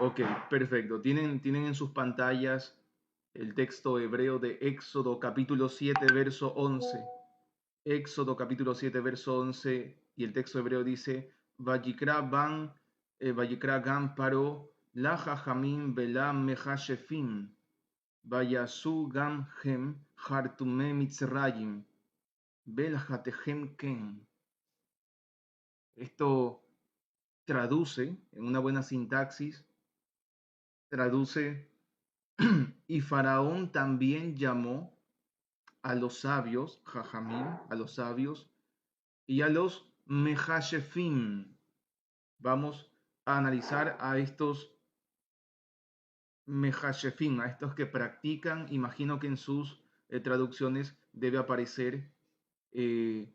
Ok, perfecto. Tienen en sus pantallas el texto hebreo de Éxodo capítulo 7, verso 11. Éxodo capítulo 7, verso 11, y el texto hebreo dice, Vayikra gam paro la jajamim vela mechashefim, vayasu gam hem hartume mitzrayim, belhatehem ken. Esto traduce, en una buena sintaxis, traduce, y Faraón también llamó a los sabios, jajamim, a los sabios, y a los mejashefim. Vamos a analizar a estos mejashefim, a estos que practican. Imagino que en sus traducciones debe aparecer eh,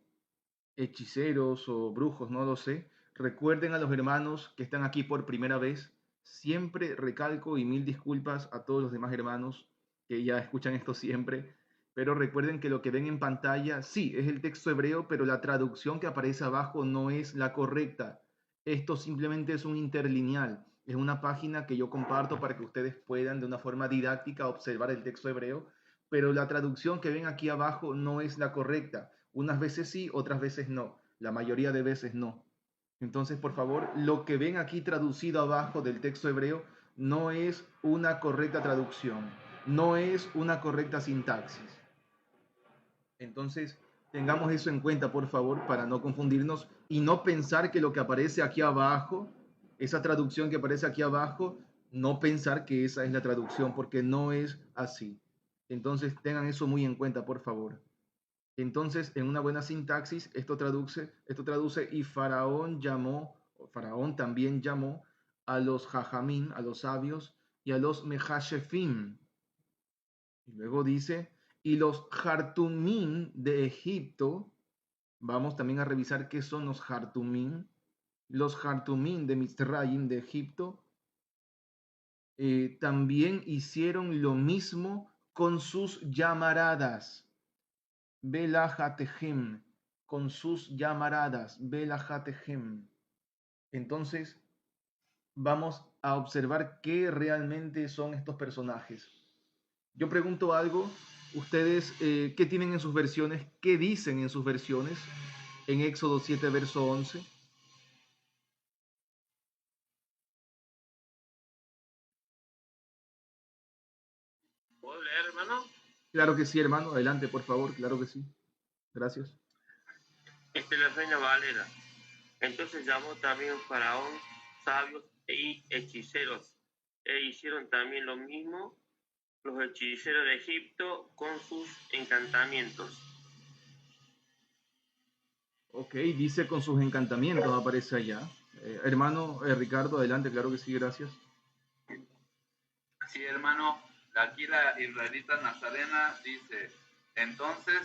hechiceros o brujos, no lo sé. Recuerden a los hermanos que están aquí por primera vez. Siempre recalco y mil disculpas a todos los demás hermanos que ya escuchan esto siempre. Pero recuerden que lo que ven en pantalla, sí, es el texto hebreo, pero la traducción que aparece abajo no es la correcta. Esto simplemente es un interlineal. Es una página que yo comparto para que ustedes puedan de una forma didáctica observar el texto hebreo, pero la traducción que ven aquí abajo no es la correcta. Unas veces sí, otras veces no. La mayoría de veces no. Entonces, por favor, lo que ven aquí traducido abajo del texto hebreo no es una correcta traducción, no es una correcta sintaxis. Entonces, tengamos eso en cuenta, por favor, para no confundirnos y no pensar que lo que aparece aquí abajo, esa traducción que aparece aquí abajo, no pensar que esa es la traducción, porque no es así. Entonces, tengan eso muy en cuenta, por favor. Entonces, en una buena sintaxis, esto traduce y Faraón también llamó a los jajamín, a los sabios, y a los mejashefim. Y luego dice, y los Hartumín de Egipto, vamos también a revisar qué son los Hartumín. Los Hartumín de Mitzrayim de Egipto también hicieron lo mismo con sus llamaradas. Belajatehem, con sus llamaradas. Belajatehem. Entonces, vamos a observar qué realmente son estos personajes. Yo pregunto algo, ustedes, ¿qué tienen en sus versiones? ¿Qué dicen en sus versiones? En Éxodo 7, verso 11. ¿Puedo leer, hermano? Claro que sí, hermano. Adelante, por favor. Claro que sí. Gracias. Este es la Reina Valera. Entonces llamó también Faraón sabios e hechiceros, e hicieron también lo mismo los hechiceros de Egipto con sus encantamientos. Ok, dice con sus encantamientos, aparece allá. Hermano Ricardo, adelante. Claro que sí, gracias. Sí, hermano, aquí la israelita nazarena dice, entonces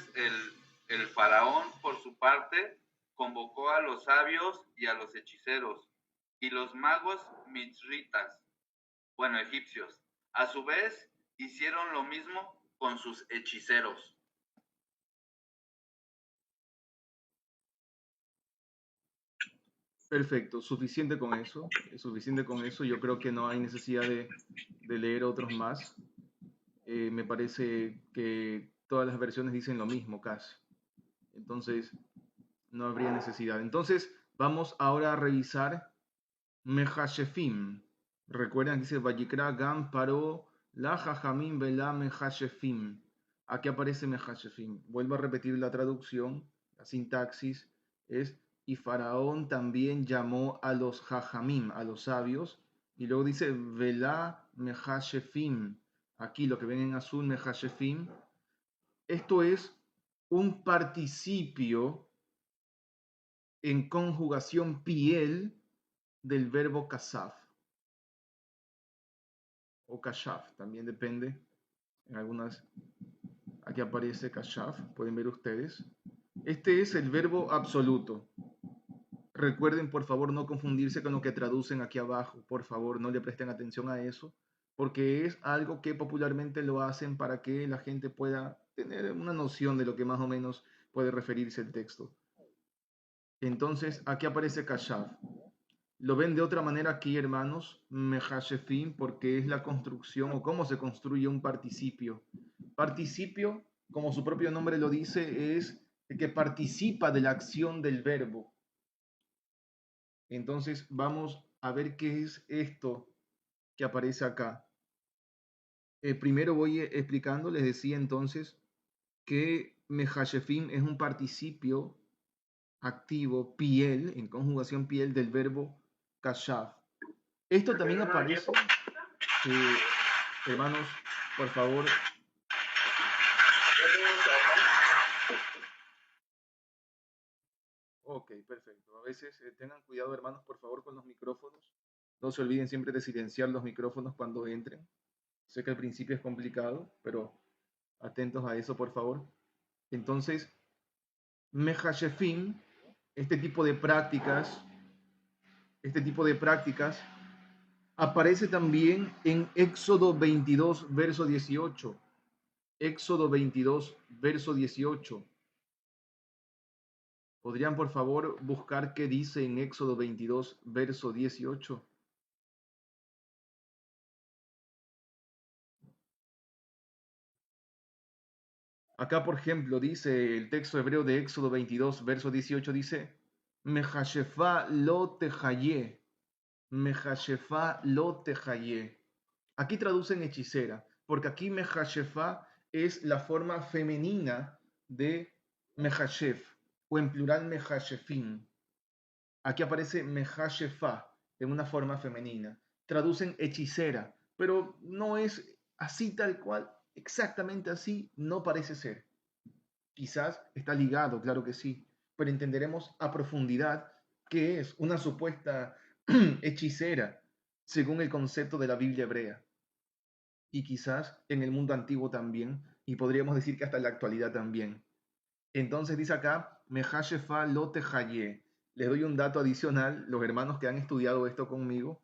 el faraón, por su parte, convocó a los sabios y a los hechiceros, y los magos mitzritas, bueno, egipcios, a su vez, hicieron lo mismo con sus hechiceros. Perfecto, suficiente con eso. Suficiente con eso. Yo creo que no hay necesidad de leer otros más. Me parece que todas las versiones dicen lo mismo, casi. Entonces, no habría necesidad. Entonces, vamos ahora a revisar Mejashefim. Recuerdan, dice Vayikra Gam Paró La Jajamim Bela Mejashefim. Aquí aparece Mejashefim. Vuelvo a repetir la traducción, la sintaxis es y Faraón también llamó a los Jajamim, a los sabios, y luego dice Vela Mejashefim. Aquí lo que ven en azul, Mejashefim, esto es un participio en conjugación piel del verbo kasaf o kashaf, también depende. En algunas, aquí aparece kashaf, pueden ver ustedes. Este es el verbo absoluto. Recuerden, por favor, no confundirse con lo que traducen aquí abajo. Por favor, no le presten atención a eso, porque es algo que popularmente lo hacen para que la gente pueda tener una noción de lo que más o menos puede referirse el texto. Entonces, aquí aparece kashaf. Lo ven de otra manera aquí, hermanos, mejashefim, porque es la construcción o cómo se construye un participio. Participio, como su propio nombre lo dice, es el que participa de la acción del verbo. Entonces vamos a ver qué es esto que aparece acá. Primero voy explicando, les decía entonces que mejashefim es un participio activo, piel, en conjugación piel del verbo kashav. Esto también aparece, hermanos, por favor. Ok, perfecto. A veces tengan cuidado, hermanos, por favor, con los micrófonos. No se olviden siempre de silenciar los micrófonos cuando entren. Sé que al principio es complicado, pero atentos a eso, por favor. Entonces, mejashefim, este tipo de prácticas, aparece también en Éxodo 22, verso 18. Éxodo 22, verso 18. ¿Podrían, por favor, buscar qué dice en Éxodo 22, verso 18? Acá, por ejemplo, dice el texto hebreo de Éxodo 22, verso 18, dice, Mejashefá lo tejaye, Mejashefá lo tejaye. Aquí traducen hechicera, porque aquí Mejashefá es la forma femenina de Mejashef, o en plural Mejashefim. Aquí aparece Mejashefá en una forma femenina. Traducen hechicera, pero no es así tal cual, exactamente así, no parece ser. Quizás está ligado, claro que sí, pero entenderemos a profundidad qué es una supuesta hechicera según el concepto de la Biblia hebrea. Y quizás en el mundo antiguo también, y podríamos decir que hasta en la actualidad también. Entonces dice acá, Mejashefa lo tejaye. Les doy un dato adicional, los hermanos que han estudiado esto conmigo.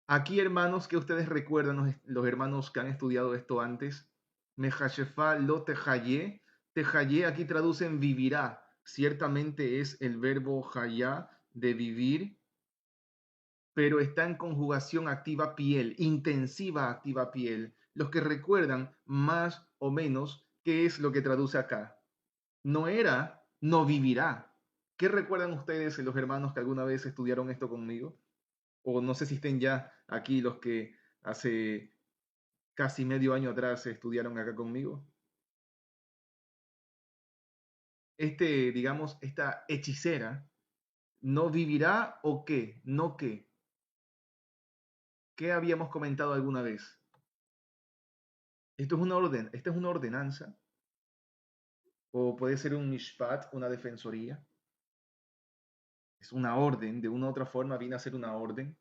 Aquí, hermanos, que ustedes recuerdan, los hermanos que han estudiado esto antes, Mejashefa lo tejaye. Tejaye aquí traducen vivirá. Ciertamente es el verbo hayá de vivir, pero está en conjugación activa piel, intensiva activa piel. Los que recuerdan más o menos qué es lo que traduce acá. No era, no vivirá. ¿Qué recuerdan ustedes, los hermanos que alguna vez estudiaron esto conmigo? O no sé si estén ya aquí los que hace casi medio año atrás estudiaron acá conmigo. Digamos, esta hechicera, ¿no vivirá o qué? ¿No qué? ¿Qué habíamos comentado alguna vez? Esto es una orden, esta es una ordenanza, o puede ser un mishpat, una defensoría. Es una orden, de una u otra forma viene a ser una orden.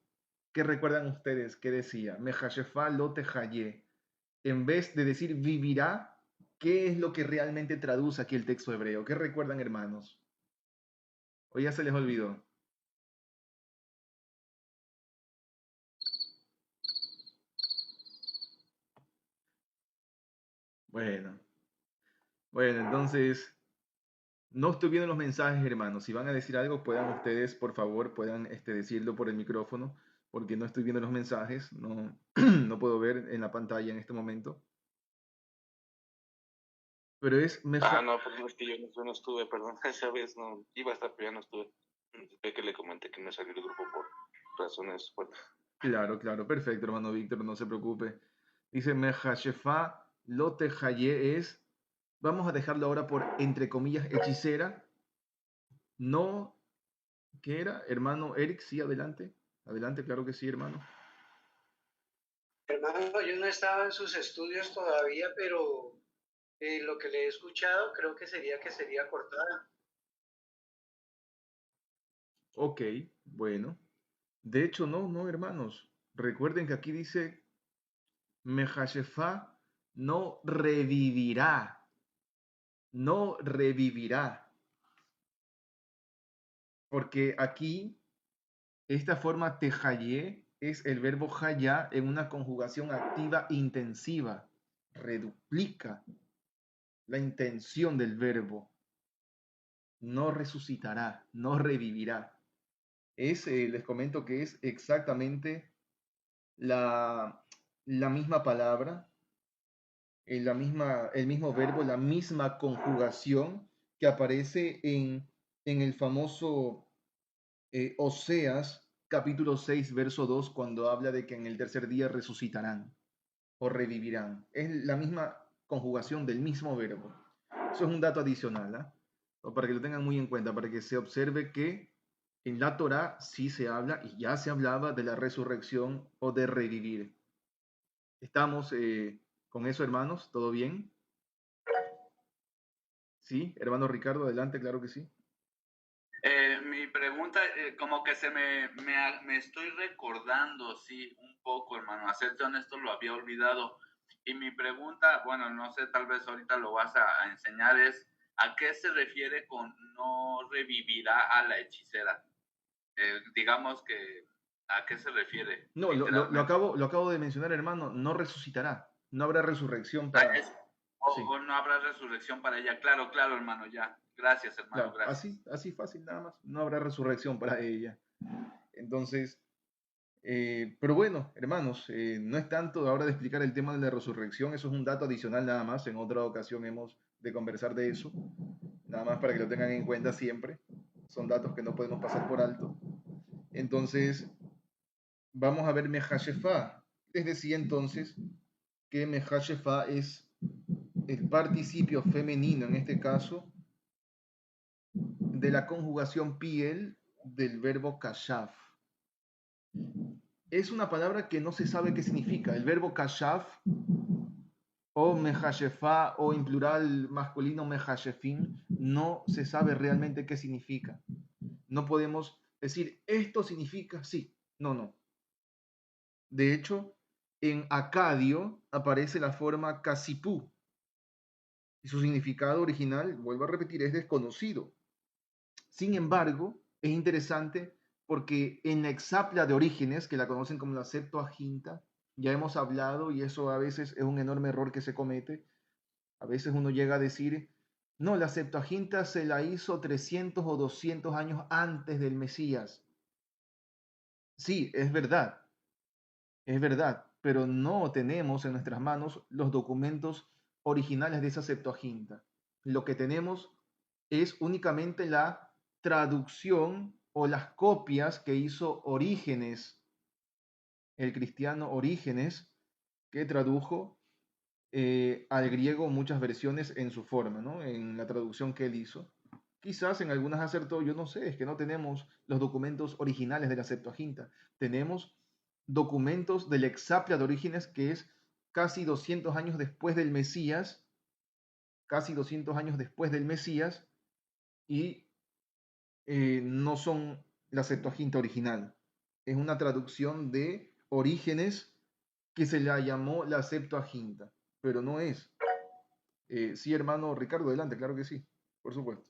¿Qué recuerdan ustedes? ¿Qué decía? Mejashefa lo tejaye. En vez de decir vivirá, ¿qué es lo que realmente traduce aquí el texto hebreo? ¿Qué recuerdan, hermanos? ¿O ya se les olvidó? Bueno, bueno, entonces no estoy viendo los mensajes, hermanos. Si van a decir algo, puedan ustedes, por favor, puedan decirlo por el micrófono, porque no estoy viendo los mensajes, no, no puedo ver en la pantalla en este momento. Pero es mejor. Ah, no, pues no, es que yo no estuve, perdón, esa vez no, iba a estar, pero ya no estuve. Sé que le comenté que me salió el grupo por razones fuertes. Claro, claro, perfecto, hermano Víctor, no se preocupe. Dice Mejashefa lo tejaye es, vamos a dejarlo ahora por entre comillas hechicera, no, ¿qué era? Hermano Eric, sí, adelante, adelante, claro que sí, hermano. Hermano, yo no estaba en sus estudios todavía, pero lo que le he escuchado creo que sería cortada. Ok, bueno. De hecho, no, no, hermanos. Recuerden que aquí dice Mejashefa no revivirá, no revivirá. Porque aquí esta forma tejaye es el verbo hayá en una conjugación activa intensiva. Reduplica la intención del verbo. No resucitará, no revivirá. Les comento que es exactamente la, la misma palabra, el mismo verbo, la misma conjugación que aparece en el famoso Oseas capítulo 6 verso 2 cuando habla de que en el tercer día resucitarán o revivirán. Es la misma conjugación del mismo verbo. Eso es un dato adicional, ¿ah? O para que lo tengan muy en cuenta, para que se observe que en la Torá sí se habla y ya se hablaba de la resurrección o de revivir. ¿Estamos con eso, hermanos? ¿Todo bien? Sí, hermano Ricardo, adelante, claro que sí. Mi pregunta, como que me estoy recordando, sí, un poco, hermano. A serte honesto, lo había olvidado. Y mi pregunta, bueno, no sé, tal vez ahorita lo vas a enseñar, es ¿a qué se refiere con no revivirá a la hechicera? Digamos que, ¿a qué se refiere No, literalmente? lo acabo de mencionar, hermano, no resucitará. No habrá resurrección Ah, para... Sí, o no habrá resurrección para ella. Claro, claro, hermano, ya. Gracias, hermano, claro, gracias. así fácil nada más. No habrá resurrección para ella. Entonces, pero bueno, hermanos, no es tanto ahora de explicar el tema de la resurrección, eso es un dato adicional nada más. En otra ocasión hemos de conversar de eso, nada más para que lo tengan en cuenta siempre. Son datos que no podemos pasar por alto. Entonces, vamos a ver Mejashefá. Les decía entonces que Mejashefá es el participio femenino, en este caso, de la conjugación piel del verbo kashaf. Es una palabra que no se sabe qué significa. El verbo kashaf o mejashefá o en plural masculino mejashefín, no se sabe realmente qué significa. No podemos decir esto significa sí. No, no. De hecho, en acadio aparece la forma casipú y su significado original, vuelvo a repetir, es desconocido. Sin embargo, es interesante porque en la exapla de Orígenes, que la conocen como la Septuaginta, ya hemos hablado y eso a veces es un enorme error que se comete. A veces uno llega a decir, no, la Septuaginta se la hizo 300 o 200 años antes del Mesías. Sí, es verdad, pero no tenemos en nuestras manos los documentos originales de esa Septuaginta. Lo que tenemos es únicamente la traducción o las copias que hizo Orígenes, el cristiano Orígenes, que tradujo al griego muchas versiones en su forma, ¿no? En la traducción que él hizo. Quizás en algunas acertó, yo no sé, es que no tenemos los documentos originales de la Septuaginta. Tenemos documentos del Exaplia de Orígenes, que es casi 200 años después del Mesías, casi 200 años después del Mesías, y no son la Septuaginta original. Es una traducción de Orígenes que se la llamó la Septuaginta, pero no es. Sí, hermano Ricardo, adelante, claro que sí, por supuesto.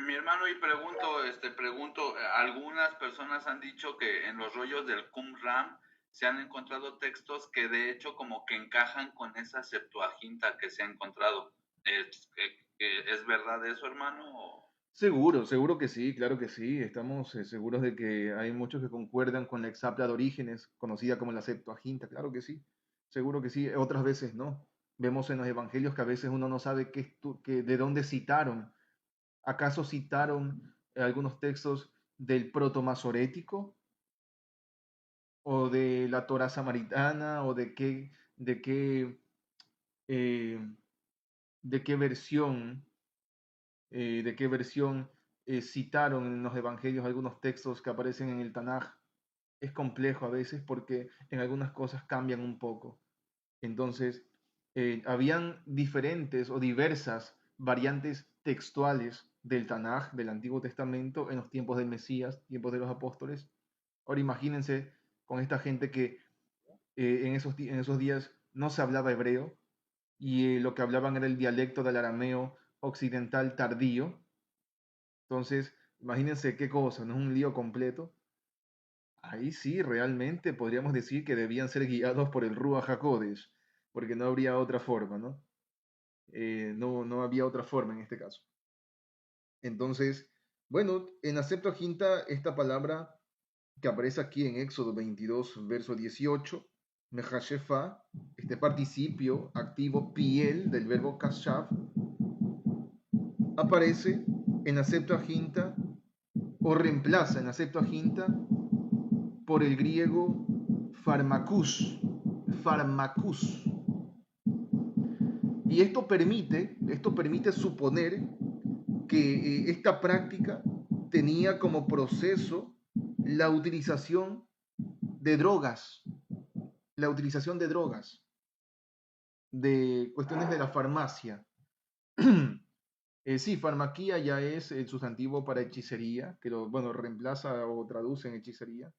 Mi hermano, y pregunto, algunas personas han dicho que en los rollos del Qumran se han encontrado textos que de hecho como que encajan con esa Septuaginta que se ha encontrado. ¿Es verdad eso, hermano? Seguro, seguro que sí, claro que sí. Estamos seguros de que hay muchos que concuerdan con la exapla de Orígenes, conocida como la Septuaginta, claro que sí. Seguro que sí, otras veces no. Vemos en los evangelios que a veces uno no sabe de dónde citaron. ¿Acaso citaron algunos textos del proto-masorético o de la Torá samaritana o eh, de qué versión de qué versión citaron en los evangelios algunos textos que aparecen en el Tanaj? Es complejo a veces porque en algunas cosas cambian un poco. Entonces, habían diferentes o diversas variantes textuales del Tanaj, del Antiguo Testamento, en los tiempos del Mesías, tiempos de los apóstoles. Ahora imagínense con esta gente que en esos días no se hablaba hebreo y lo que hablaban era el dialecto del arameo occidental tardío. Entonces, imagínense qué cosa, ¿no? Es un lío completo. Ahí sí, realmente podríamos decir que debían ser guiados por el Ruach HaKodesh, porque no habría otra forma, ¿no? No había otra forma en este caso. Entonces, Bueno, en la Septuaginta, esta palabra que aparece aquí en Éxodo 22, verso 18, Mejashefa, este participio activo piel del verbo kashav, aparece en la Septuaginta o reemplaza en la Septuaginta por el griego pharmakus, pharmakus. Y esto permite suponer que esta práctica tenía como proceso la utilización de drogas, la utilización de drogas, de cuestiones de la farmacia. Sí, farmaquía ya es el sustantivo para hechicería, que bueno, reemplaza o traduce en hechicería,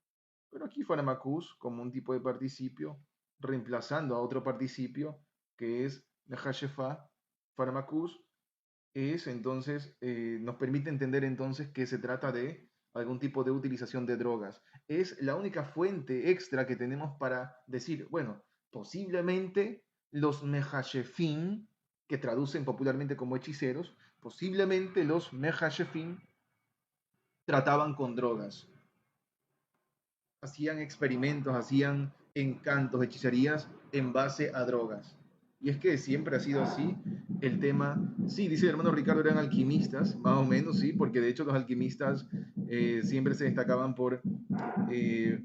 pero aquí pharmacus como un tipo de participio, reemplazando a otro participio que es Nehashefa, pharmacus, es entonces, nos permite entender entonces que se trata de algún tipo de utilización de drogas. Es la única fuente extra que tenemos para decir, bueno, posiblemente los mejashefim, que traducen popularmente como hechiceros, posiblemente los mejashefim trataban con drogas, hacían experimentos, hacían encantos, hechicerías en base a drogas. Y es que siempre ha sido así el tema. Sí, dice el hermano Ricardo, eran alquimistas, más o menos, sí, porque de hecho los alquimistas siempre se destacaban por eh,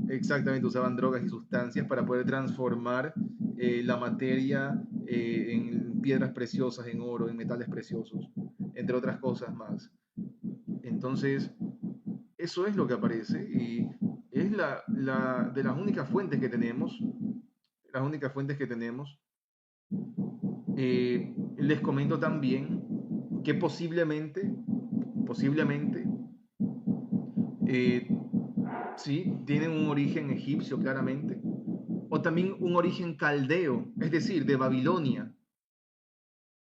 exactamente usaban drogas y sustancias para poder transformar la materia en piedras preciosas, en oro, en metales preciosos, entre otras cosas más. Entonces, eso es lo que aparece y es de las únicas fuentes que tenemos, las únicas fuentes que tenemos. Les comento también que posiblemente, eh, sí, tienen un origen egipcio claramente, o también un origen caldeo, es decir, de Babilonia.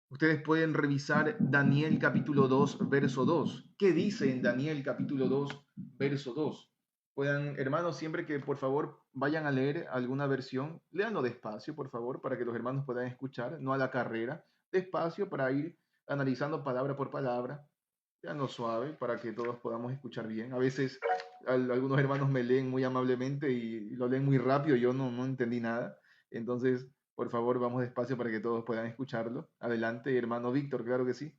Ustedes pueden revisar Daniel capítulo 2, verso 2. ¿Qué dice en Daniel capítulo 2, verso 2? Puedan, hermanos, siempre que por favor vayan a leer alguna versión, léanlo despacio, por favor, para que los hermanos puedan escuchar, no a la carrera, despacio para ir analizando palabra por palabra, léanlo suave para que todos podamos escuchar bien. A veces algunos hermanos me leen muy amablemente y lo leen muy rápido, yo no entendí nada. Entonces, por favor, vamos despacio para que todos puedan escucharlo. Adelante, hermano Víctor, claro que sí.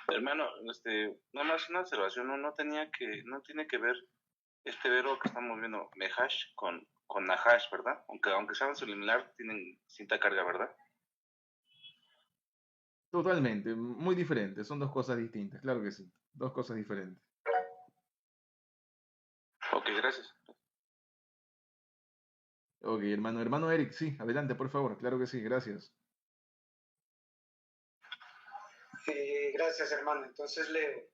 Hermano, nada más una observación, no tiene que ver este verbo que estamos viendo, mehash, con nahash, ¿verdad? Aunque sean similar, tienen cinta carga, ¿verdad? Totalmente, muy diferente, son dos cosas distintas, claro que sí, dos cosas diferentes. Ok, gracias. Ok, hermano Eric, sí, adelante, por favor, claro que sí, gracias. Gracias, hermano. Entonces leo.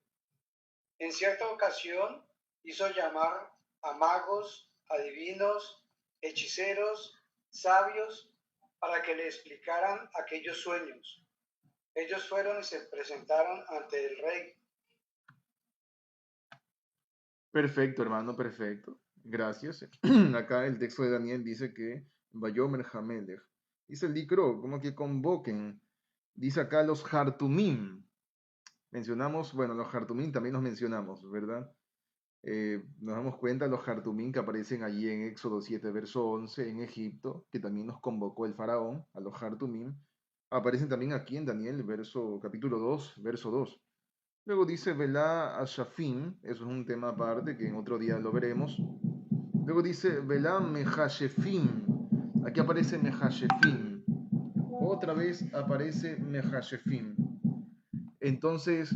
En cierta ocasión hizo llamar a magos, adivinos, hechiceros, sabios, para que le explicaran aquellos sueños. Ellos fueron y se presentaron ante el rey. Perfecto, hermano, perfecto. Gracias. Acá el texto de Daniel dice que Bayomer Hamelech. Dice el Dicro, como que convoquen. Dice acá los Hartumim. Mencionamos, bueno, los Hartumim también los mencionamos, ¿verdad? Nos damos cuenta los Hartumim que aparecen allí en Éxodo 7, verso 11, en Egipto, que también nos convocó el faraón, a los Hartumim. Aparecen también aquí en Daniel, capítulo 2, verso 2. Luego dice Velá Ashafim, eso es un tema aparte que en otro día lo veremos. Luego dice Velá Mejashefim, aquí aparece Mejashefim. Otra vez aparece Mejashefim. Entonces,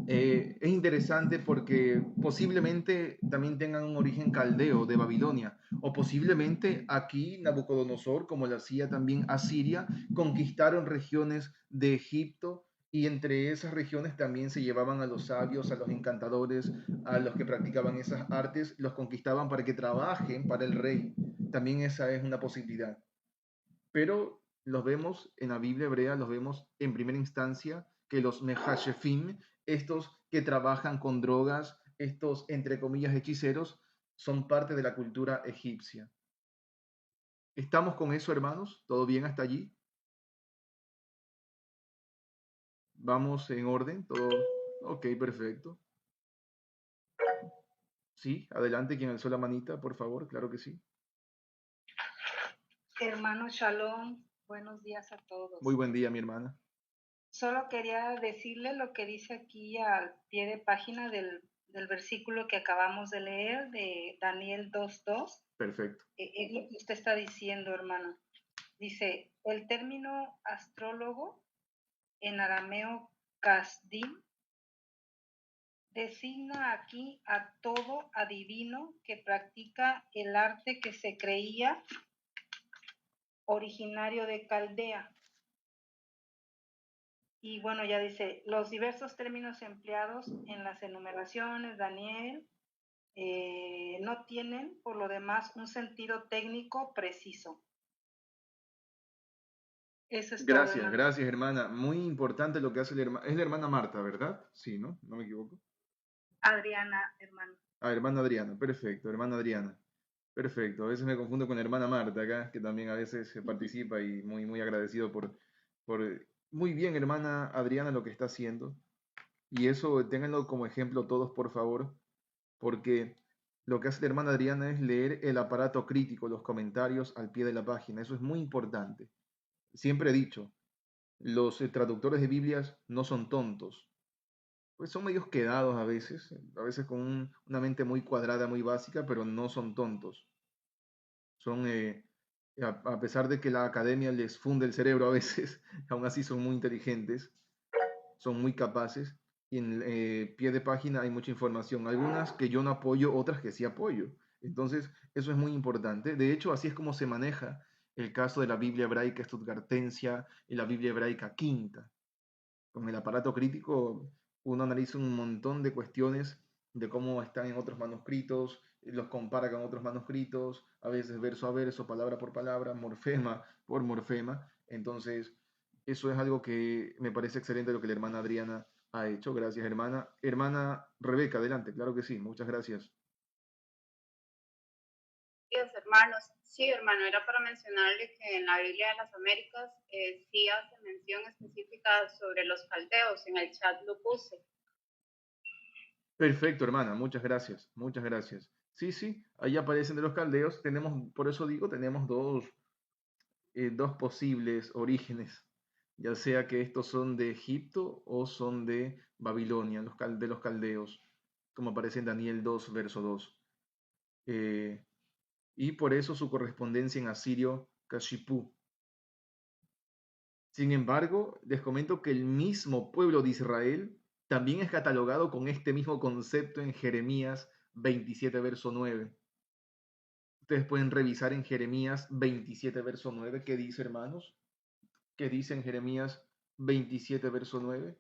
es interesante porque posiblemente también tengan un origen caldeo de Babilonia, o posiblemente aquí Nabucodonosor, como lo hacía también Asiria, conquistaron regiones de Egipto y entre esas regiones también se llevaban a los sabios, a los encantadores, a los que practicaban esas artes, los conquistaban para que trabajen para el rey. También esa es una posibilidad. Pero los vemos en la Biblia hebrea, los vemos en primera instancia que los mejashefim, estos que trabajan con drogas, estos entre comillas hechiceros, son parte de la cultura egipcia. ¿Estamos con eso, hermanos? ¿Todo bien hasta allí? ¿Vamos en orden? ¿Todo? Ok, perfecto. Sí, adelante, quien alzó la manita, por favor, claro que sí. Hermano Shalom, buenos días a todos. Muy buen día, mi hermana. Solo quería decirle lo que dice aquí al pie de página del versículo que acabamos de leer, de Daniel 2:2. Perfecto. Es lo que usted está diciendo, hermano. Dice, el término astrólogo en arameo kasdim designa aquí a todo adivino que practica el arte que se creía originario de Caldea. Y bueno, ya dice, los diversos términos empleados en las enumeraciones, Daniel, no tienen, por lo demás, un sentido técnico preciso. Eso es todo, Gracias, hermano. gracias, hermana. Muy importante lo que hace la hermana. Es la hermana Marta, ¿verdad? Sí, ¿no? No me equivoco. Adriana, hermano. Ah, hermana Adriana, perfecto, hermana Adriana. Perfecto, a veces me confundo con la hermana Marta acá, que también a veces participa y muy, muy agradecido por muy bien, hermana Adriana, lo que está haciendo. Y eso ténganlo como ejemplo todos, por favor, porque lo que hace la hermana Adriana es leer el aparato crítico, los comentarios al pie de la página. Eso es muy importante. Siempre he dicho, los traductores de Biblias no son tontos, pues son medios quedados a veces con una mente muy cuadrada, muy básica, pero no son tontos. Son, a pesar de que la academia les funde el cerebro a veces, aún así son muy inteligentes, son muy capaces, y en pie de página hay mucha información, algunas que yo no apoyo, otras que sí apoyo. Entonces, eso es muy importante. De hecho, así es como se maneja el caso de la Biblia hebraica Stuttgartensia y la Biblia hebraica quinta. Con el aparato crítico uno analiza un montón de cuestiones de cómo están en otros manuscritos, los compara con otros manuscritos, a veces verso a verso, palabra por palabra, morfema por morfema. Entonces, eso es algo que me parece excelente lo que la hermana Adriana ha hecho. Gracias, hermana. Hermana Rebeca, adelante, claro que sí, muchas gracias. Días, hermanos. Sí, hermano, era para mencionarle que en la Biblia de las Américas sí hace mención específica sobre los caldeos. En el chat lo puse. Perfecto, hermana, muchas gracias, muchas gracias. Sí, sí, ahí aparecen de los caldeos. Tenemos, por eso digo, tenemos dos posibles orígenes, ya sea que estos son de Egipto o son de Babilonia, de los caldeos, como aparece en Daniel 2, verso 2. Y por eso su correspondencia en asirio, Kashipú. Sin embargo, les comento que el mismo pueblo de Israel también es catalogado con este mismo concepto en Jeremías 27, verso 9. Ustedes pueden revisar en Jeremías 27, verso 9, ¿qué dice, hermanos? ¿Qué dice en Jeremías 27, verso 9?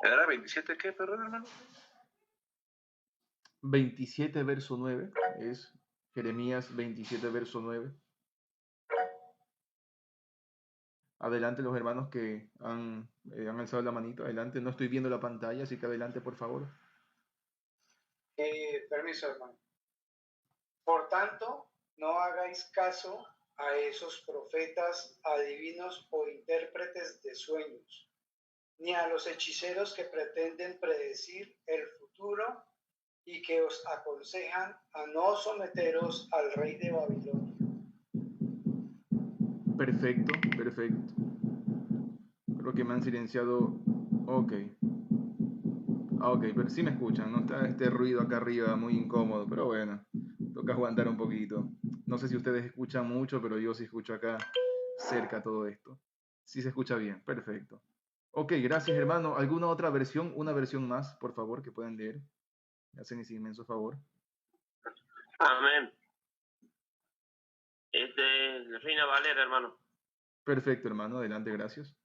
¿Era 27 qué, perdón, hermano? 27, verso 9, es Jeremías 27, verso 9. Adelante los hermanos que han alzado la manito, adelante, no estoy viendo la pantalla, así que adelante por favor. Permiso, hermano. Por tanto, no hagáis caso a esos profetas, adivinos o intérpretes de sueños, ni a los hechiceros que pretenden predecir el futuro y que os aconsejan a no someteros al rey de Babilonia. Perfecto, perfecto. Creo que me han silenciado. Ok. Ok, pero sí me escuchan, ¿no? Está este ruido acá arriba muy incómodo, pero bueno, toca aguantar un poquito. No sé si ustedes escuchan mucho, pero yo sí escucho acá cerca todo esto. Sí se escucha bien, perfecto. Ok, gracias hermano. ¿Alguna otra versión? Una versión más, por favor, que puedan leer. Me hacen ese inmenso favor. Amén. Reina Valera, hermano. Perfecto, hermano. Adelante, gracias.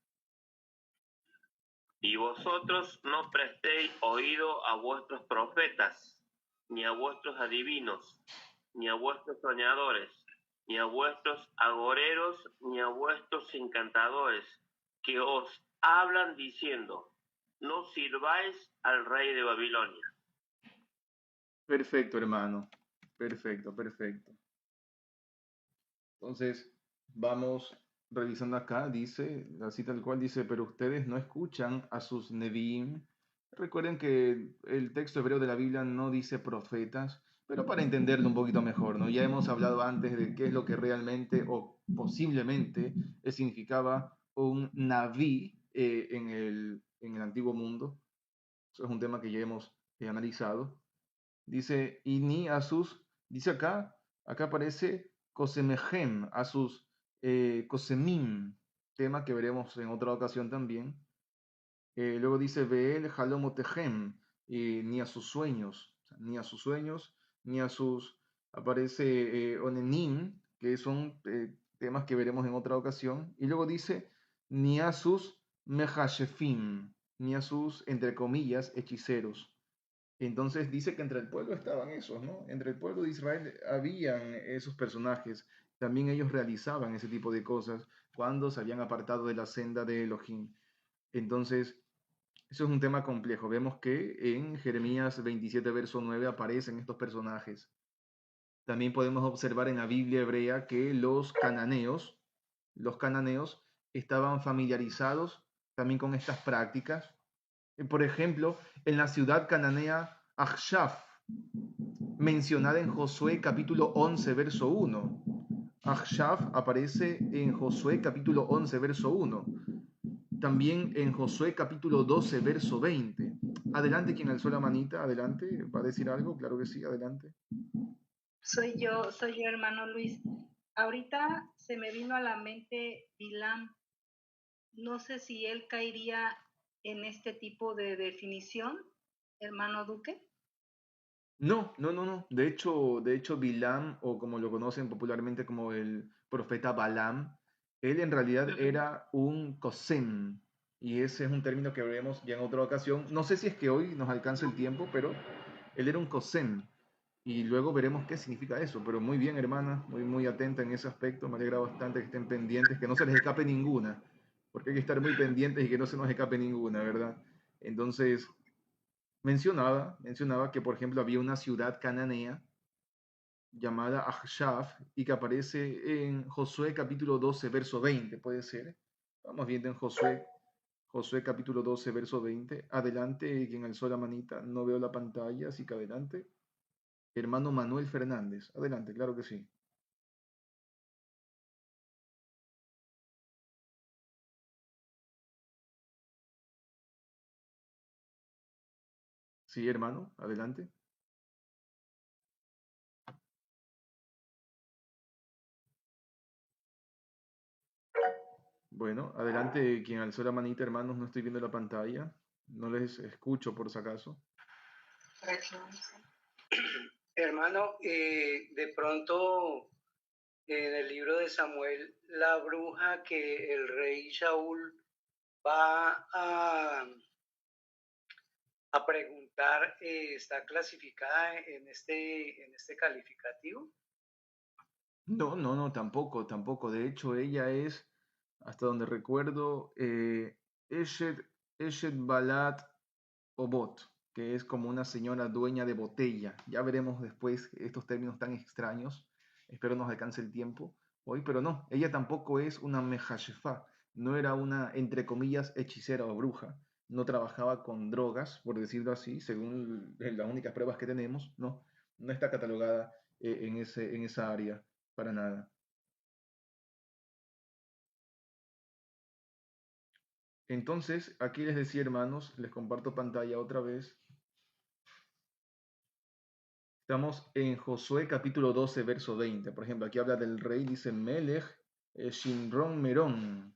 Y vosotros no prestéis oído a vuestros profetas, ni a vuestros adivinos, ni a vuestros soñadores, ni a vuestros agoreros, ni a vuestros encantadores, que os hablan diciendo, no sirváis al rey de Babilonia. Perfecto, hermano. Perfecto, perfecto. Entonces, vamos revisando acá, dice, la cita tal cual dice, pero ustedes no escuchan a sus Nevi'im. Recuerden que el texto hebreo de la Biblia no dice profetas, pero para entenderlo un poquito mejor, ¿no? Ya hemos hablado antes de qué es lo que realmente o posiblemente significaba un Naví en el antiguo mundo. Eso es un tema que ya hemos analizado. Dice, y ni a sus, dice acá aparece Kosemehem, a sus Kosemim, tema que veremos en otra ocasión también. Luego dice, Beel Halomotehem, ni a sus sueños, o sea, ni a sus sueños, ni a sus, aparece Onenim, que son temas que veremos en otra ocasión. Y luego dice, ni a sus Mehashefim, ni a sus, entre comillas, hechiceros. Entonces dice que entre el pueblo estaban esos, ¿no? Entre el pueblo de Israel habían esos personajes. También ellos realizaban ese tipo de cosas cuando se habían apartado de la senda de Elohim. Entonces, eso es un tema complejo. Vemos que en Jeremías 27, verso 9 aparecen estos personajes. También podemos observar en la Biblia hebrea que los cananeos estaban familiarizados también con estas prácticas. Por ejemplo, en la ciudad cananea Achshaf, mencionada en Josué capítulo 11, verso 1. Achshaf aparece en Josué capítulo 11, verso 1. También en Josué capítulo 12, verso 20. Adelante, quien alzó la manita, adelante. ¿Va a decir algo? Claro que sí, adelante. Soy yo, hermano Luis. Ahorita se me vino a la mente Bilam. No sé si él caería en este tipo de definición, hermano Duque. No, no, no, no. De hecho, Bilam, o como lo conocen popularmente como el profeta Balaam, él en realidad era un Cosem. Y ese es un término que veremos ya en otra ocasión. No sé si es que hoy nos alcanza el tiempo, pero él era un Cosem. Y luego veremos qué significa eso. Pero muy bien, hermana, muy, muy atenta en ese aspecto. Me alegra bastante que estén pendientes, que no se les escape ninguna. Porque hay que estar muy pendientes y que no se nos escape ninguna, ¿verdad? Entonces, mencionaba que, por ejemplo, había una ciudad cananea llamada Achshaf y que aparece en Josué capítulo 12, verso 20, puede ser. Vamos viendo en Josué capítulo 12, verso 20. Adelante, quien alzó la manita, no veo la pantalla, así que adelante. Hermano Manuel Fernández, adelante, claro que sí. Sí, hermano, adelante. Bueno, adelante, quien alzó la manita, hermanos, no estoy viendo la pantalla. No les escucho por si acaso. Hermano, de pronto en el libro de Samuel, la bruja que el rey Shaul va a preguntar, ¿está clasificada en este calificativo? No, no, no, tampoco, tampoco. De hecho, ella es, hasta donde recuerdo, Eshet Balat Obot, que es como una señora dueña de botella. Ya veremos después estos términos tan extraños. Espero nos alcance el tiempo hoy, pero no, ella tampoco es una Mejashefá. No era una, entre comillas, hechicera o bruja. No trabajaba con drogas, por decirlo así, según las únicas pruebas que tenemos. No, no está catalogada en esa área para nada. Entonces, aquí les decía, hermanos, les comparto pantalla otra vez. Estamos en Josué capítulo 12, verso 20. Por ejemplo, aquí habla del rey, dice Melech Shimron Merón.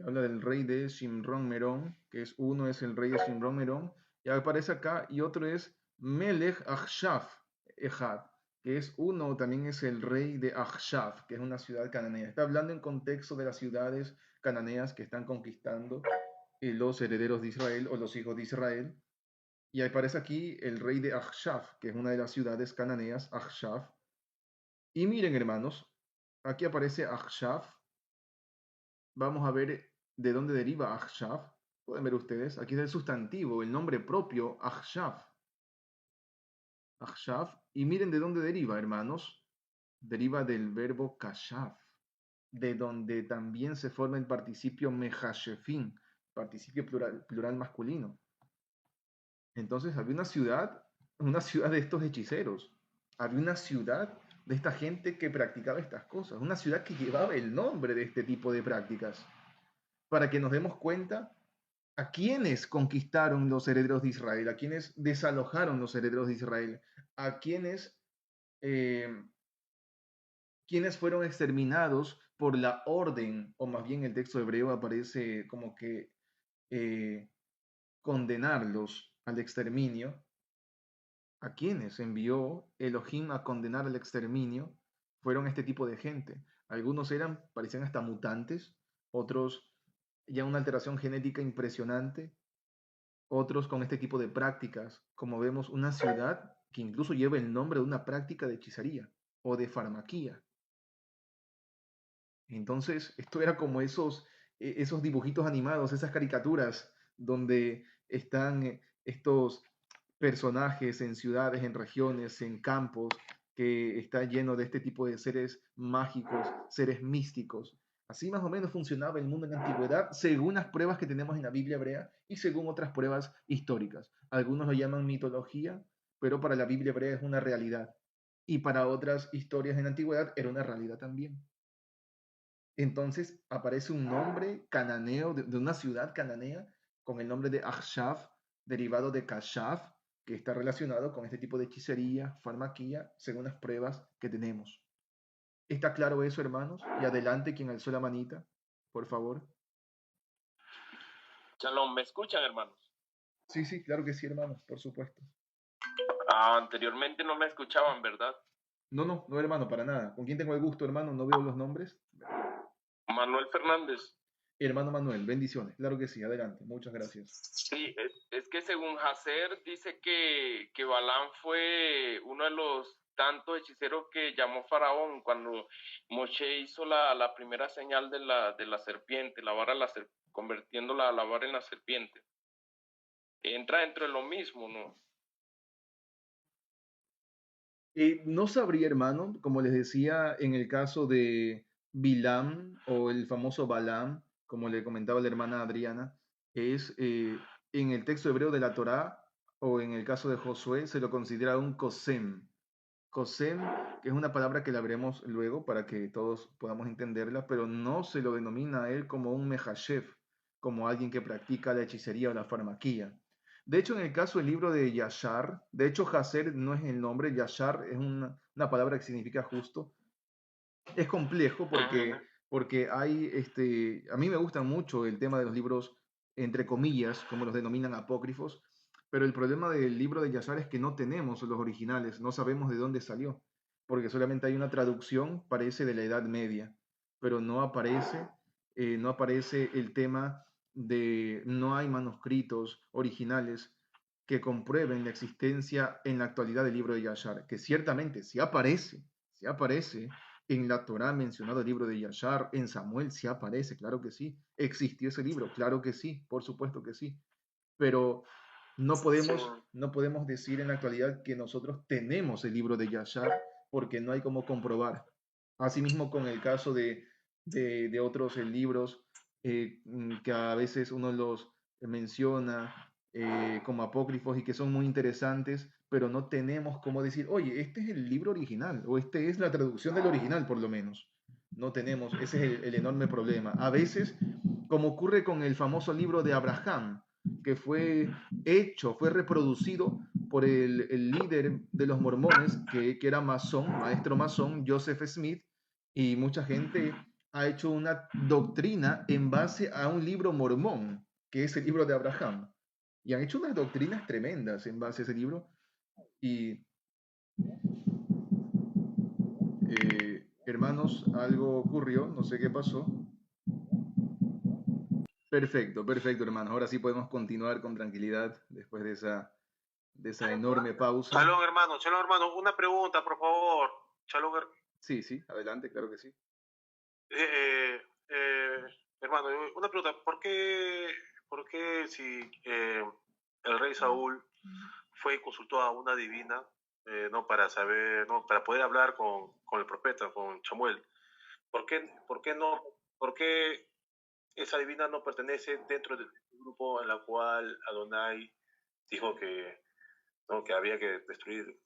Habla del rey de Shimron Merón, que es uno es el rey de Shimron Merón. Y aparece acá, y otro es Melech Achshaf Ejad, que es uno, también es el rey de Achshaf, que es una ciudad cananea. Está hablando en contexto de las ciudades cananeas que están conquistando los herederos de Israel o los hijos de Israel. Y aparece aquí el rey de Achshaf, que es una de las ciudades cananeas, Achshaf. Y miren, hermanos, aquí aparece Achshaf. Vamos a ver de dónde deriva Achshaf. Pueden ver ustedes, aquí está el sustantivo, el nombre propio, Achshaf. Achshaf. Y miren de dónde deriva, hermanos. Deriva del verbo kashaf, de donde también se forma el participio mehashefin, participio plural masculino. Entonces había una ciudad de estos hechiceros, había una ciudad de esta gente que practicaba estas cosas, una ciudad que llevaba el nombre de este tipo de prácticas, para que nos demos cuenta a quienes conquistaron los herederos de Israel, a quienes desalojaron los herederos de Israel, a eh, quienes fueron exterminados por la orden, o más bien el texto hebreo aparece como que eh, condenarlos al exterminio. A quienes envió Elohim a condenar al exterminio fueron este tipo de gente. Algunos parecían hasta mutantes, otros ya una alteración genética impresionante, otros con este tipo de prácticas, como vemos una ciudad que incluso lleva el nombre de una práctica de hechicería o de farmaquía. Entonces, esto era como esos dibujitos animados, esas caricaturas donde están estos personajes en ciudades, en regiones, en campos, que está lleno de este tipo de seres mágicos, seres místicos. Así más o menos funcionaba el mundo en la antigüedad, según las pruebas que tenemos en la Biblia hebrea y según otras pruebas históricas. Algunos lo llaman mitología, pero para la Biblia hebrea es una realidad. Y para otras historias en la antigüedad era una realidad también. Entonces aparece un nombre cananeo de una ciudad cananea con el nombre de Achshaf, derivado de Kashaf, que está relacionado con este tipo de hechicería, farmaquía, según las pruebas que tenemos. ¿Está claro eso, hermanos? Y adelante, quien alzó la manita, por favor. Shalom, ¿me escuchan, hermanos? Sí, sí, claro que sí, hermanos, por supuesto. Anteriormente no me escuchaban, ¿verdad? No, hermano, para nada. ¿Con quién tengo el gusto, hermano? No veo los nombres. Manuel Fernández. Hermano Manuel, bendiciones. Claro que sí, adelante. Muchas gracias. Sí, es que según Hacer dice que Balaam fue uno de los tantos hechiceros que llamó Faraón cuando Moshe hizo la primera señal de la serpiente, la vara convirtiendo la vara en la serpiente. Entra dentro de lo mismo, ¿no? No sabría, hermano, como les decía, en el caso de Bilam o el famoso Balaam, como le comentaba la hermana Adriana, es en el texto hebreo de la Torá o en el caso de Josué se lo considera un Kosem. Kosem, que es una palabra que la veremos luego para que todos podamos entenderla, pero no se lo denomina a él como un Mehashev, como alguien que practica la hechicería o la farmaquía. De hecho, en el caso del libro de Yashar, de hecho, Haser no es el nombre, Yashar es una palabra que significa justo. Es complejo porque hay, a mí me gusta mucho el tema de los libros, entre comillas, como los denominan apócrifos, pero el problema del libro de Yashar es que no tenemos los originales, no sabemos de dónde salió, porque solamente hay una traducción, parece de la Edad Media, pero no aparece el tema de, no hay manuscritos originales que comprueben la existencia en la actualidad del libro de Yashar, que ciertamente sí aparece en la Torá mencionado el libro de Yashar, en Samuel sí aparece, claro que sí. ¿Existió ese libro? Claro que sí, por supuesto que sí. Pero no podemos decir en la actualidad que nosotros tenemos el libro de Yashar porque no hay cómo comprobar. Asimismo con el caso de otros libros que a veces uno los menciona como apócrifos y que son muy interesantes, pero no tenemos cómo decir, oye, este es el libro original o este es la traducción del original por lo menos. No tenemos, ese es el enorme problema. A veces, como ocurre con el famoso libro de Abraham, que fue fue reproducido por el líder de los mormones, que era maestro masón, Joseph Smith, y mucha gente ha hecho una doctrina en base a un libro mormón, que es el libro de Abraham. Y han hecho unas doctrinas tremendas en base a ese libro. Y, hermanos, algo ocurrió, no sé qué pasó. Perfecto, hermanos. Ahora sí podemos continuar con tranquilidad después de esa enorme pausa. Shalom, hermano. Una pregunta, por favor. Sí, sí, adelante, claro que sí. Hermano, una pregunta, por qué si el rey Saúl fue y consultó a una divina, no para saber, no para poder hablar con el profeta, con Samuel, por qué esa divina no pertenece dentro del grupo en la cual Adonai dijo que, ¿no?, que había que destruir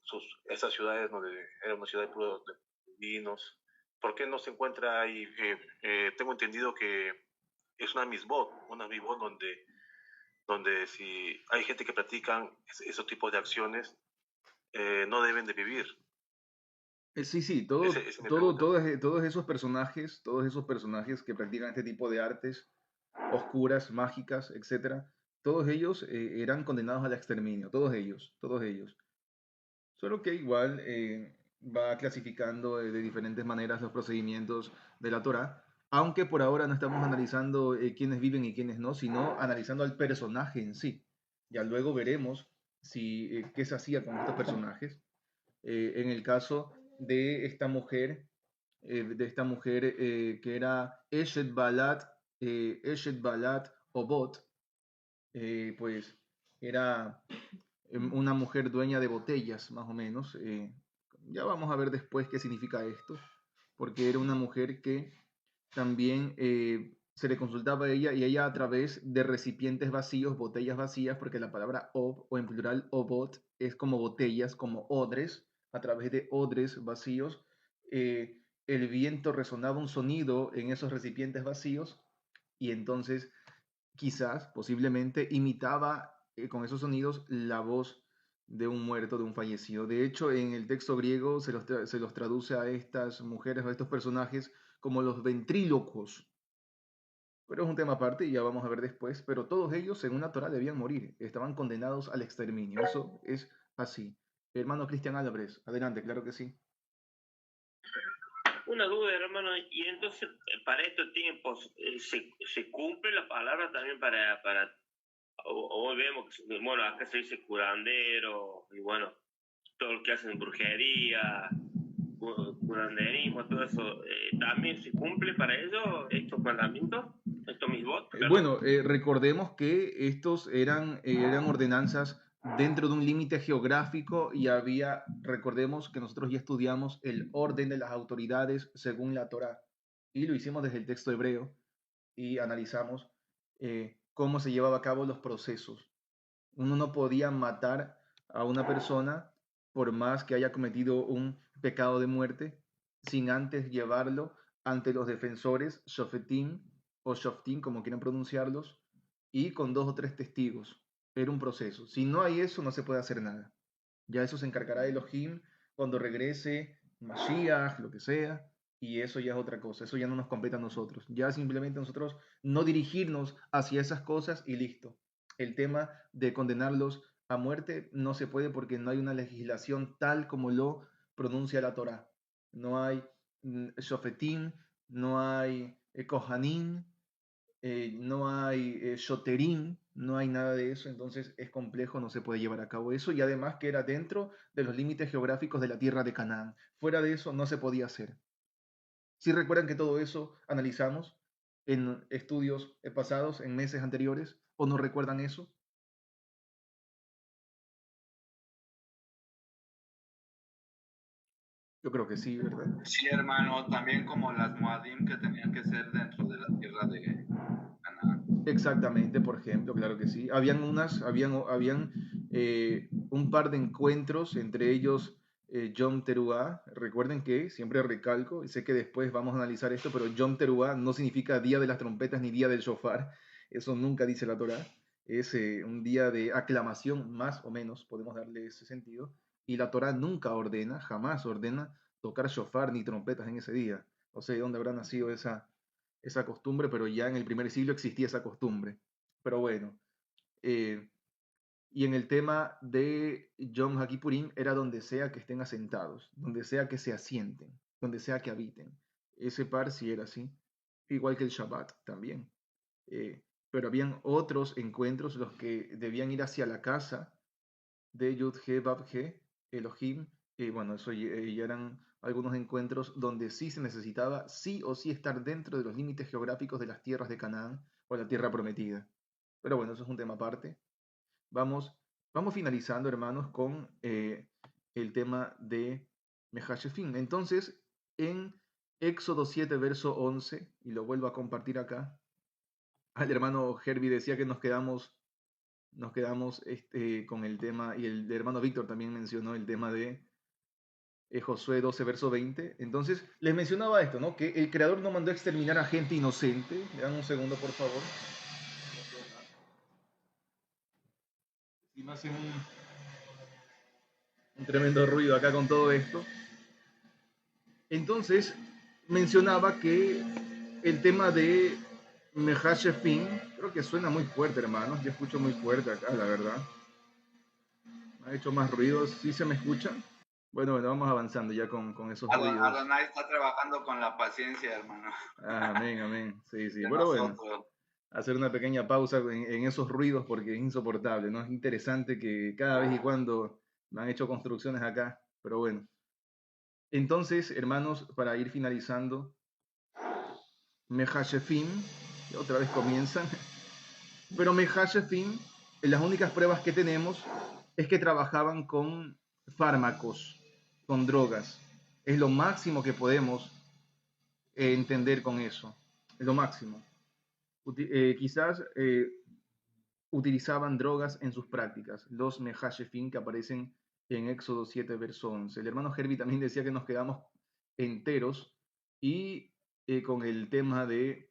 esas ciudades donde era una ciudad pura de divinos? ¿Por qué no se encuentra ahí? Tengo entendido que es una misbot donde si hay gente que practican esos tipos de acciones, no deben de vivir. Sí, sí, todos esos personajes que practican este tipo de artes oscuras, mágicas, etcétera, todos ellos eran condenados al exterminio, todos ellos. Solo que igual va clasificando de diferentes maneras los procedimientos de la Torá, aunque por ahora no estamos analizando quiénes viven y quiénes no, sino analizando al personaje en sí. Ya luego veremos si, qué se hacía con estos personajes. En el caso de esta mujer que era Eshet Balat Obot, pues era una mujer dueña de botellas, más o menos. Ya vamos a ver después qué significa esto, porque era una mujer que también se le consultaba a ella y ella a través de recipientes vacíos, botellas vacías, porque la palabra ob o en plural obot es como botellas, como odres, a través de odres vacíos, el viento resonaba un sonido en esos recipientes vacíos y entonces quizás, posiblemente, imitaba con esos sonidos la voz de un muerto, de un fallecido. De hecho, en el texto griego se los traduce a estas mujeres, a estos personajes, como los ventrílocos. Pero es un tema aparte y ya vamos a ver después. Pero todos ellos, según la Torah, debían morir. Estaban condenados al exterminio. Eso es así. Hermano Cristian Álvarez, adelante, claro que sí. Una duda, hermano, y entonces para estos tiempos se cumple la palabra también para hoy vemos que, bueno, acá se dice curandero, y bueno, todo lo que hacen brujería, curanderismo, todo eso, ¿también se cumple para ello estos mandamientos, estos misbot? Bueno, recordemos que estos eran ordenanzas dentro de un límite geográfico y había, recordemos que nosotros ya estudiamos el orden de las autoridades según la Torá y lo hicimos desde el texto hebreo y analizamos cómo se llevaba a cabo los procesos. Uno no podía matar a una persona por más que haya cometido un pecado de muerte sin antes llevarlo ante los defensores, shofetim o shoftim, como quieran pronunciarlos, y con 2 o 3 testigos. Era un proceso. Si no hay eso, no se puede hacer nada. Ya eso se encargará de Elohim cuando regrese Mashiach, lo que sea, y eso ya es otra cosa. Eso ya no nos compete a nosotros. Ya simplemente nosotros no dirigirnos hacia esas cosas y listo. El tema de condenarlos a muerte no se puede porque no hay una legislación tal como lo pronuncia la Torá. No hay shofetim, no hay kohanim, no hay shoterim, no hay nada de eso, entonces es complejo, no se puede llevar a cabo eso y además que era dentro de los límites geográficos de la tierra de Canaán. Fuera de eso no se podía hacer. Si recuerdan que todo eso analizamos en estudios pasados, en meses anteriores, o no recuerdan eso. Yo creo que sí, ¿verdad? Sí, hermano, también como las Moadim que tenían que ser dentro de la tierra de Canaán. Exactamente, por ejemplo, claro que sí. Habían un par de encuentros, entre ellos Yom Teruah. Recuerden que, siempre recalco, y sé que después vamos a analizar esto, pero Yom Teruah no significa día de las trompetas ni día del shofar. Eso nunca dice la Torah. Es un día de aclamación, más o menos, podemos darle ese sentido. Y la Torah nunca ordena, jamás ordena tocar shofar ni trompetas en ese día. No sé de dónde habrá nacido esa costumbre, pero ya en el primer siglo existía esa costumbre. Pero bueno, y en el tema de Yom HaKippurim era donde sea que estén asentados, donde sea que se asienten, donde sea que habiten. Ese par sí era así, igual que el Shabbat también. Pero habían otros encuentros, los que debían ir hacia la casa de Yud-He, Bab-He, Elohim, bueno, eso ya eran algunos encuentros donde sí se necesitaba sí o sí estar dentro de los límites geográficos de las tierras de Canaán o la tierra prometida. Pero bueno, eso es un tema aparte. Vamos, vamos finalizando, hermanos, con el tema de Mejashefin. Entonces, en Éxodo 7, verso 11, y lo vuelvo a compartir acá, el hermano Herbie decía que nos quedamos con el tema, y el hermano Víctor también mencionó el tema de Josué 12, verso 20. Entonces, les mencionaba esto, ¿no? Que el Creador no mandó a exterminar a gente inocente. Le dan un segundo, por favor. Si no hacen un tremendo ruido acá con todo esto. Entonces, mencionaba que el tema de Mejashefin, creo que suena muy fuerte, hermanos. Yo escucho muy fuerte acá, la verdad. Ha hecho más ruidos. ¿Sí se me escucha? Bueno, vamos avanzando ya con esos ruidos. Adonai está trabajando con la paciencia, hermano. Amén, amén. Sí, sí. De Pero bueno, nosotros. hacer una pequeña pausa en esos ruidos porque es insoportable, ¿no? Es interesante que cada vez y cuando me han hecho construcciones acá, pero bueno. Entonces, hermanos, para ir finalizando, Mejashefim, otra vez comienzan, pero Mejashefim, las únicas pruebas que tenemos es que trabajaban con fármacos, con drogas. Es lo máximo que podemos entender con eso, es lo máximo. Quizás utilizaban drogas en sus prácticas, los Mejashefim que aparecen en Éxodo 7, verso 11. El hermano Herbie también decía que nos quedamos enteros y con el tema de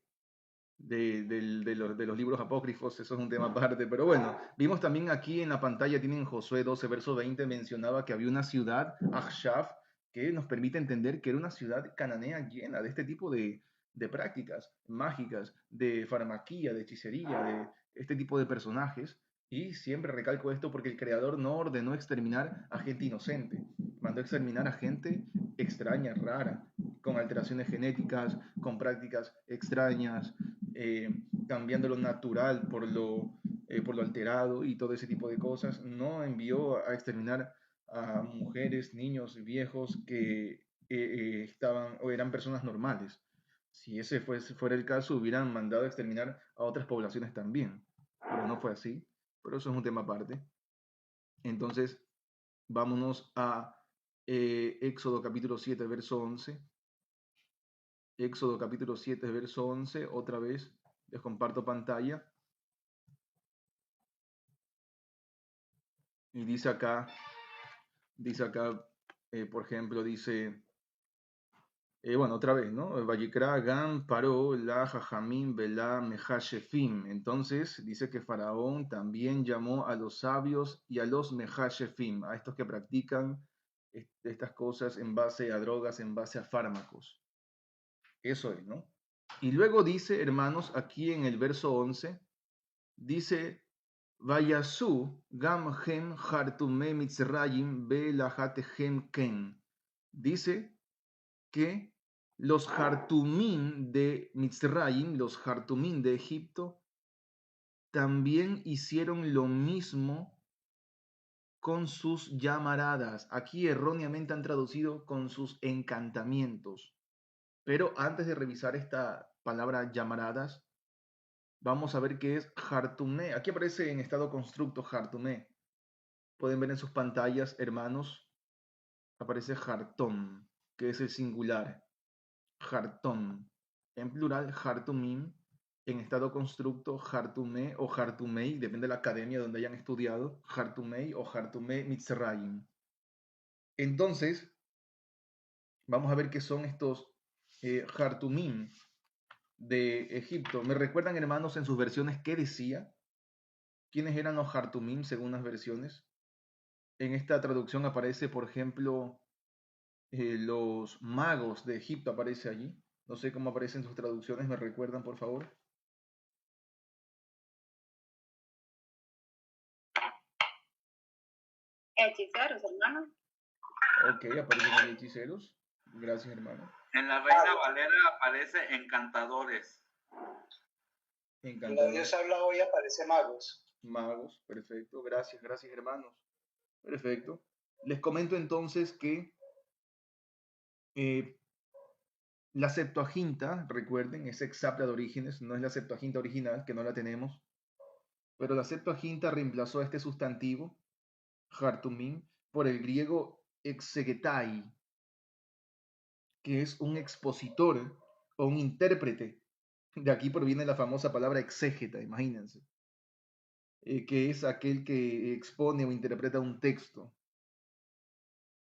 los libros apócrifos, eso es un tema aparte, pero bueno, vimos también aquí en la pantalla, tienen Josué 12, verso 20, mencionaba que había una ciudad, Achshaf, que nos permite entender que era una ciudad cananea llena de este tipo de prácticas mágicas, de farmaquía, de hechicería, de este tipo de personajes. Y siempre recalco esto porque el creador no ordenó exterminar a gente inocente, mandó exterminar a gente extraña, rara, con alteraciones genéticas, con prácticas extrañas, cambiando lo natural por lo alterado y todo ese tipo de cosas. No envió a exterminar a mujeres, niños, viejos que estaban o eran personas normales. Si ese fuera el caso, hubieran mandado a exterminar a otras poblaciones también. Pero no fue así. Pero eso es un tema aparte. Entonces, vámonos a Éxodo capítulo 7, verso 11. Éxodo capítulo 7, verso 11. Otra vez, les comparto pantalla. Y dice acá, por ejemplo, dice, bueno, otra vez, ¿no? Vayikra Gam paró la Jajamim Bela Mejashefim. Entonces dice que Faraón también llamó a los sabios y a los Mejashefim, a estos que practican estas cosas en base a drogas, en base a fármacos. Eso es, ¿no? Y luego dice, hermanos, aquí en el verso 11, dice, Vayasu gam hem hartume mitzrayim belahatehem ken. Dice que los hartumim de Mitzrayim, los hartumim de Egipto, también hicieron lo mismo con sus llamaradas. Aquí erróneamente han traducido con sus encantamientos. Pero antes de revisar esta palabra llamaradas, vamos a ver qué es hartumé. Aquí aparece en estado constructo hartumé. Pueden ver en sus pantallas, hermanos, aparece hartón, que es el singular. Hartón. En plural, hartumim. En estado constructo, hartumé o hartumei, depende de la academia donde hayan estudiado, hartumei o hartumé mitzrayim. Entonces, vamos a ver qué son estos hartumim de Egipto. ¿Me recuerdan, hermanos, en sus versiones qué decía? ¿Quiénes eran los hartumim según las versiones? En esta traducción aparece, por ejemplo, los magos de Egipto aparece allí. No sé cómo aparecen sus traducciones, ¿me recuerdan, por favor? Hechiceros, hermano. Ok, aparecen allí hechiceros. Gracias, hermano. En la Reina Valera aparece encantadores. En la Dios habla hoy aparece magos. Magos, perfecto. Gracias, gracias, hermanos. Perfecto. Les comento entonces que Eh, la Septuaginta, recuerden, es Exapla de Orígenes, no es la Septuaginta original, que no la tenemos, pero la Septuaginta reemplazó a este sustantivo, Hartumim, por el griego exegetai, que es un expositor o un intérprete. De aquí proviene la famosa palabra exégeta, imagínense, que es aquel que expone o interpreta un texto.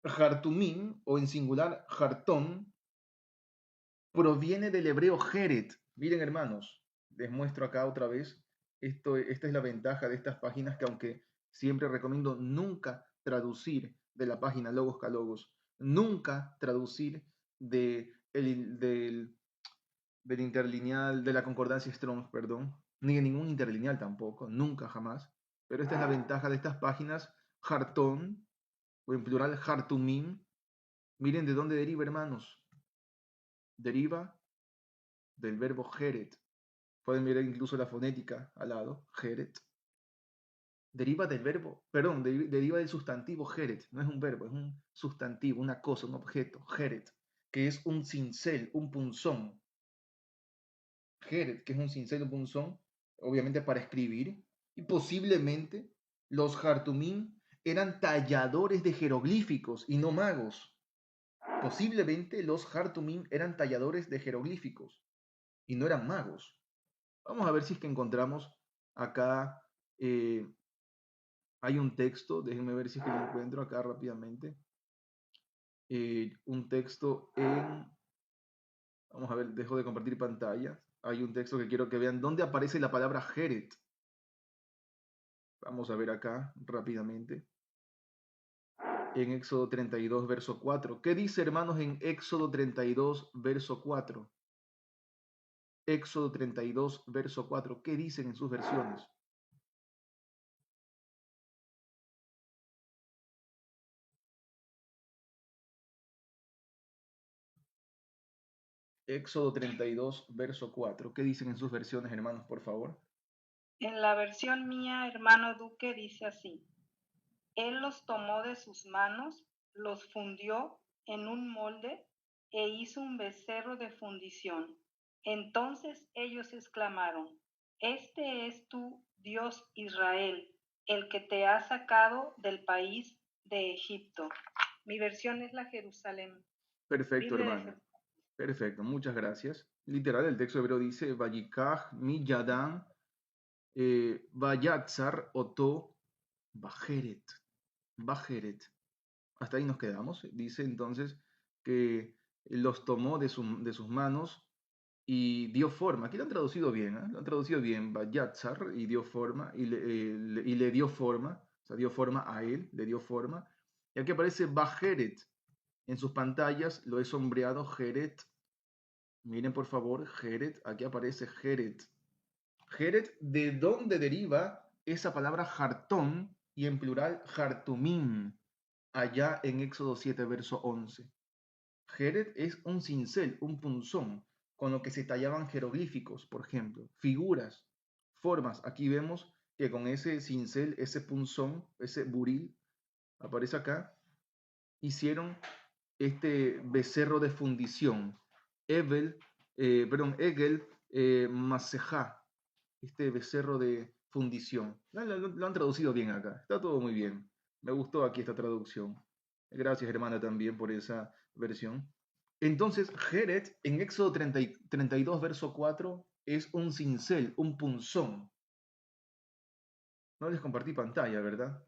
Hartumim, o en singular Hartón, proviene del hebreo Jeret. Miren, hermanos, les muestro acá otra vez. Esta es la ventaja de estas páginas, que aunque siempre recomiendo nunca traducir de la página Logos Ca Logos, nunca traducir del interlineal, de la concordancia Strong, perdón, ni de ningún interlineal tampoco, nunca, jamás. Pero esta es la ventaja de estas páginas, Hartón, o en plural Hartumim. Miren de dónde deriva, hermanos. Deriva del verbo Jeret. Pueden mirar incluso la fonética al lado, Jeret. Deriva del verbo, perdón, deriva del sustantivo Jeret. No es un verbo, es un sustantivo, una cosa, un objeto, Jeret, que es un cincel, un punzón. Jeret, que es un cincel, un punzón, obviamente para escribir. Y posiblemente los Hartumim eran talladores de jeroglíficos y no magos. Posiblemente los Hartumim eran talladores de jeroglíficos y no eran magos. Vamos a ver si es que encontramos acá. Hay un texto, déjenme ver si es que lo encuentro acá rápidamente. Un texto vamos a ver, dejo de compartir pantalla. Hay un texto que quiero que vean. ¿Dónde aparece la palabra Jeret? Vamos a ver acá rápidamente. En Éxodo 32, verso 4. ¿Qué dice, hermanos, en Éxodo 32, verso 4? Éxodo 32, verso 4. ¿Qué dicen en sus versiones? Éxodo 32, verso 4. ¿Qué dicen en sus versiones, hermanos, por favor? En la versión mía, hermano Duque, dice así: Él los tomó de sus manos, los fundió en un molde e hizo un becerro de fundición. Entonces ellos exclamaron: Este es tu Dios Israel, el que te ha sacado del país de Egipto. Mi versión es la Jerusalén. Perfecto, Biblia de hermana. Jerusalén. Perfecto, muchas gracias. Literal, el texto hebreo dice, Vayikach mi yadam vayatzar oto bajeret. Bajeret. Hasta ahí nos quedamos. Dice entonces que los tomó de sus manos y dio forma. Aquí lo han traducido bien, ¿eh? Lo han traducido bien. Vayatzar, y dio forma, y le dio forma, o sea, dio forma a él, le dio forma. Y aquí aparece Bajeret. En sus pantallas lo he sombreado Jeret. Miren por favor, Jeret, aquí aparece Jeret. Jeret, ¿de dónde deriva esa palabra Hartón y en plural Hartumim? Allá en Éxodo 7, verso 11. Jeret es un cincel, un punzón, con lo que se tallaban jeroglíficos, por ejemplo, figuras, formas. Aquí vemos que con ese cincel, ese punzón, ese buril, aparece acá, hicieron este becerro de fundición. Egel Masejá, este becerro de fundición. Lo han traducido bien acá, está todo muy bien. Me gustó aquí esta traducción. Gracias, hermana, también por esa versión. Entonces, Jeret, en Éxodo 32, verso 4, es un cincel, un punzón. No les compartí pantalla, ¿verdad?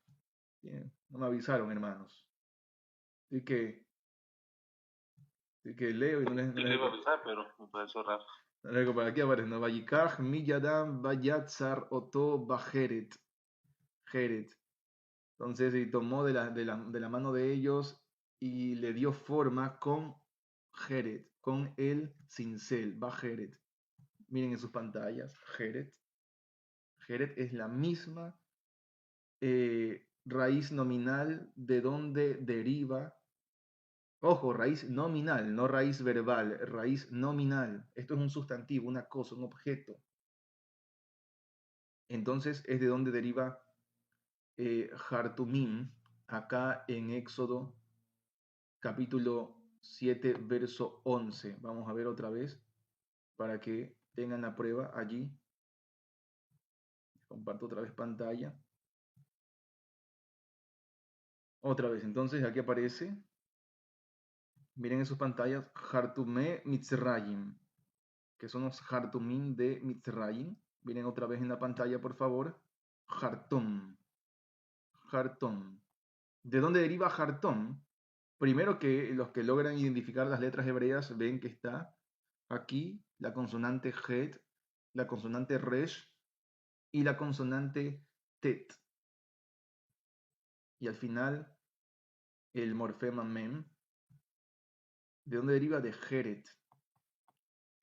Bien, no me avisaron, hermanos. Así que leo y no les... Yo le iba a avisar, pero me pareció raro. Luego para aquí aparece, ¿no? Vayikach miyadam vayatzar oto bajeret. Jeret. Entonces, y tomó de la mano de ellos y le dio forma con Jeret, con el cincel, bajeret. Miren en sus pantallas, Jeret. Jeret es la misma raíz nominal de donde deriva. Ojo, raíz nominal, no raíz verbal, raíz nominal. Esto es un sustantivo, una cosa, un objeto. Entonces es de donde deriva Hartumim, acá en Éxodo capítulo 7, verso 11. Vamos a ver otra vez para que tengan la prueba allí. Comparto otra vez pantalla. Otra vez, entonces aquí aparece, miren en sus pantallas, Hartume Mitzrayim, que son los Hartumim de Mitzrayim. Miren otra vez en la pantalla, por favor. Hartum. Hartum. ¿De dónde deriva Hartum? Primero, que los que logran identificar las letras hebreas ven que está aquí la consonante Het, la consonante Resh y la consonante Tet. Y al final, el morfema Mem. ¿De dónde deriva? De Jeret.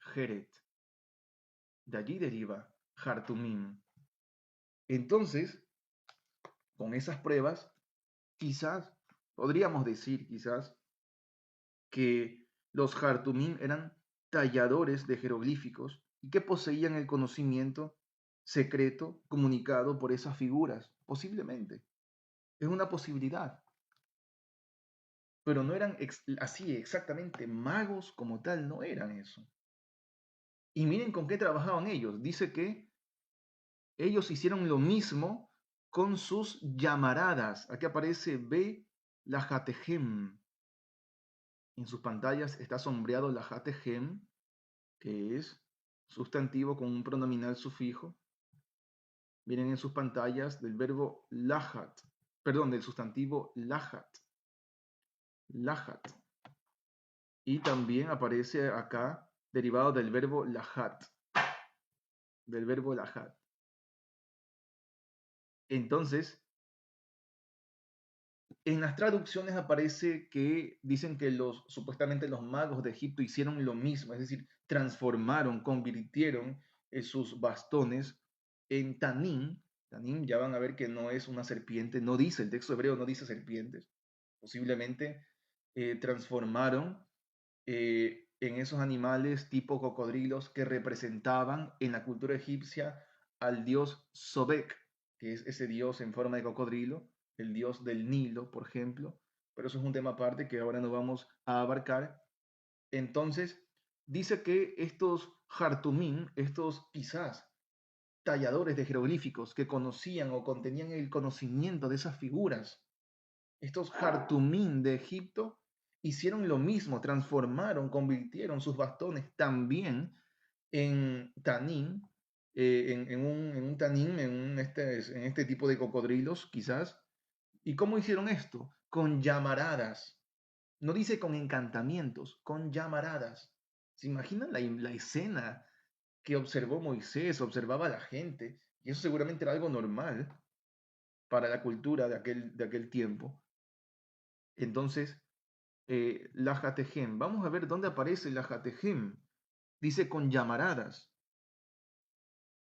Jeret. De allí deriva Hartumim. Entonces, con esas pruebas, quizás, podríamos decir quizás, que los Hartumim eran talladores de jeroglíficos y que poseían el conocimiento secreto comunicado por esas figuras, posiblemente. Es una posibilidad. Pero no eran así exactamente magos como tal, no eran eso. Y miren con qué trabajaban ellos. Dice que ellos hicieron lo mismo con sus llamaradas. Aquí aparece Be la Hatehem. En sus pantallas está sombreado la Hatehem, que es sustantivo con un pronominal sufijo. Miren en sus pantallas del verbo lahat, perdón, del sustantivo lahat. Lahat. Y también aparece acá derivado del verbo lahat. Del verbo lahat. Entonces, en las traducciones aparece que dicen que supuestamente los magos de Egipto hicieron lo mismo, es decir, transformaron, convirtieron sus bastones en tanín. Tanín, ya van a ver que no es una serpiente, no dice, el texto hebreo no dice serpientes. Posiblemente transformaron en esos animales tipo cocodrilos que representaban en la cultura egipcia al dios Sobek, que es ese dios en forma de cocodrilo, el dios del Nilo, por ejemplo, pero eso es un tema aparte que ahora no vamos a abarcar. Entonces, dice que estos Hartumim, estos quizás talladores de jeroglíficos que conocían o contenían el conocimiento de esas figuras, estos Hartumim de Egipto, hicieron lo mismo, transformaron, convirtieron sus bastones también en tanín, en un tanín, en este tipo de cocodrilos, quizás. ¿Y cómo hicieron esto? Con llamaradas. No dice con encantamientos, con llamaradas. ¿Se imaginan la escena que observó Moisés, observaba la gente? Y eso seguramente era algo normal para la cultura de aquel tiempo. Entonces, la Hatehem. Vamos a ver dónde aparece la Hatehem. Dice con llamaradas.